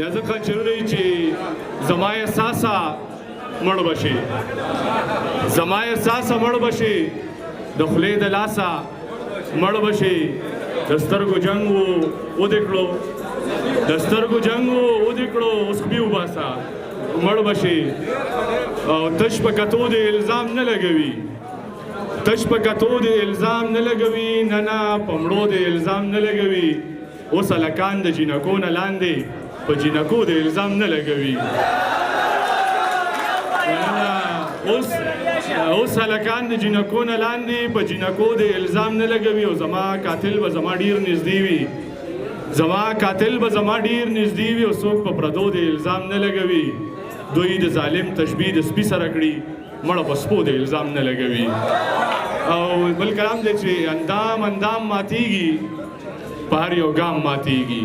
یا ځکه چې وایي چې زما احساسه مړ به شي، زما احساسه مړ به شي، د خولې د لاسه مړ به شي. د سترګو جنګ و ودې کړو، د سترګو جنګ و ودې کړو، اوس خبي وباسه مړ به شي. او تش په کتو د الزام نه لګوي، تش په کتو د الزام نه لګوي، نه نه په مړو د الزام نه لګوي. اوس هلکان د جینکو نه لاندې په جینکو د الزام نه لګوي. اوس هلکان د جینکو نه لاندې په جینکو د الزام نه لګوي. او زما قاتل به زما ډیر نږدې وي، زما قاتل به زما ډیر نږدې وي. او څوک په پردو د الزام نه لګوي. دوی د ظالم تشبیه د سپي سره کړي، مړه په سپو د الزام نه لګوي. او بل کلام دی چې اندام اندام ماتیږي، په هر یو ګام ماتیږي.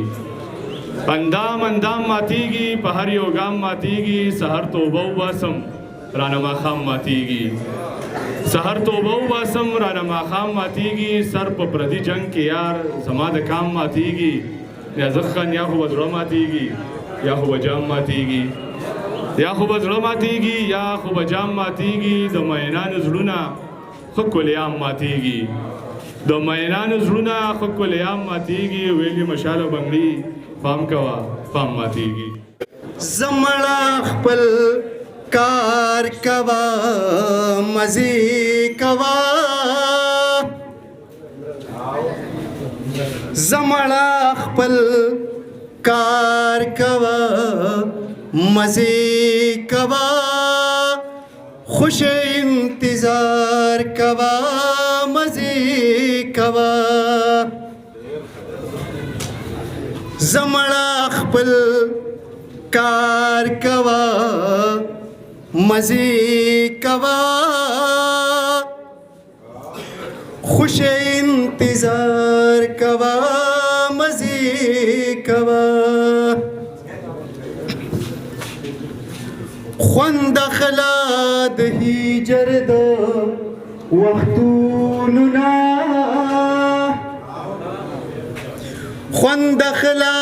اندام اندام ماتیږي، په هر یو ګام ماتیږي. سحر توبه وباسم رانه ماښام ماتیږي، سحر توبه وباسم رانه ماښام ماتیږي. سر په پردي جنگ کې یار زما د کام ماتیږي. یا زخن یا خو به زړه ماتیږي، یا خو به جام ماتیږي، یا خو به زړه ماتیږي، یا خو به جام ماتیږي. د مینانو زړونه ښه کلیام ماتیږي، د مینانو زړونه ښه کلیام ماتیږي. ویلي مشاله بنګړي پام کوه پام ماتیږي. زمړه خپل کار کوا مزې کوا، زمړه خپل کار کوا مزې کوا، خوش انتظار کوا مزې کوا. زمړه خپل کار کوا مزې کوا، خوش انتظار کوا مزې کوا. خوند اخلا د هجر د وختونو نه، خوند اخلا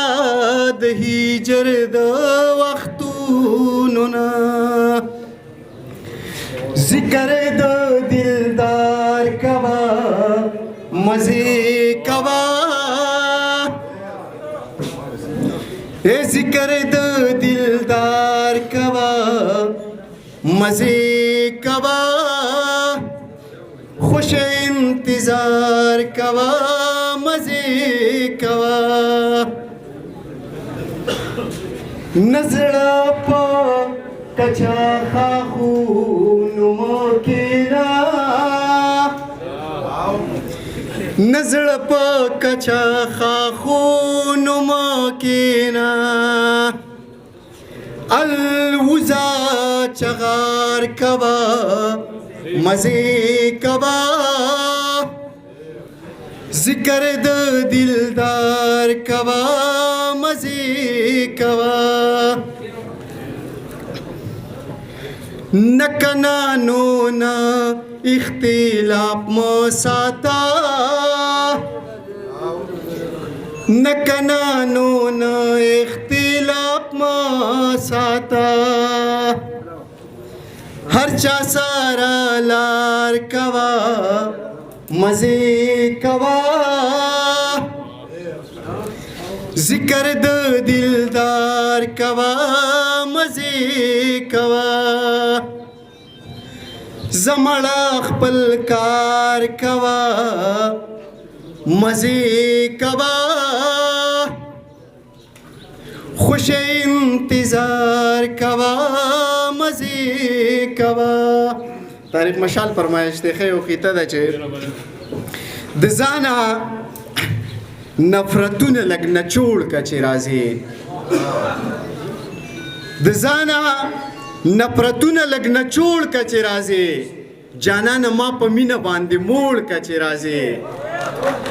د هجر د وختونو نه. ذکر د دلدار کوا مزې کوا، اے ذکر د دلدار کوا مزې کوا، خوش انتظار کوا مزې کوا. نزړه په کچا خاخونو مو کېنا، نزړه په کچا خاخونو مو کېنا. الوزا چغار کوا مزې کوا، ذکر د دلدار کوا مزې کوا. نکنانو نه اختلاف مو ساتا، نکنانو نه اختلاف مو ساتا. هر چا سارا لار کوا مزې کوا، ذکر د دلدار کوا مزې کوا. زمړه خپل کار کوا مزې کوا، خوش انتظار کوا مزې کوا. طارق مشال فرمایش دی خو خیته ده چې د ځانه نفرتونه لګ نه چوړ کا چې راځي، د ځانه نفرتونه لګ نه چوړ کا چې راځي. جانانه ما په مینه باندې موړ کا چې راځي.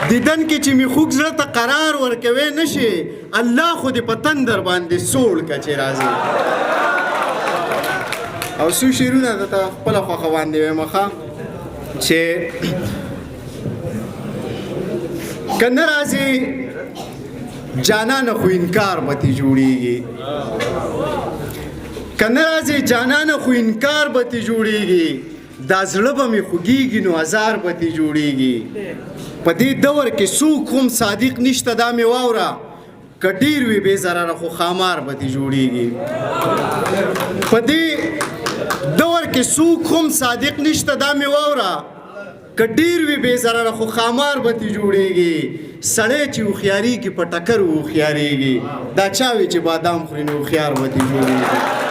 دیدن کې چې می خوږ زړه ته قرار ورکوي نشي، الله خو دې په تندر باندې سوړ کا چې راځي. او څو شعرونه درته خپله خوښه باندې وایم ښه، چې که نه راځي جانانه خو انکار به تې جوړېږي که نه راځې جانانه خو انکار به تې جوړېږي دا زړه به مې خوږېږي نو هزار به تې جوړېږي په دې دور کې څوک هم صادق نشته دا مې واوره که ډېر وي بې ضرره خو خامار به تې جوړېږي په دې دور کې څوک هم صادق نشته دا مې واوره که ډېر وي بې ضرره خو خامار به تې جوړېږي سړی چې هوښیارېږي په ټکر هوښیارېږي دا چا وي چې بادام خوري نو هوښیار به تې جوړېږي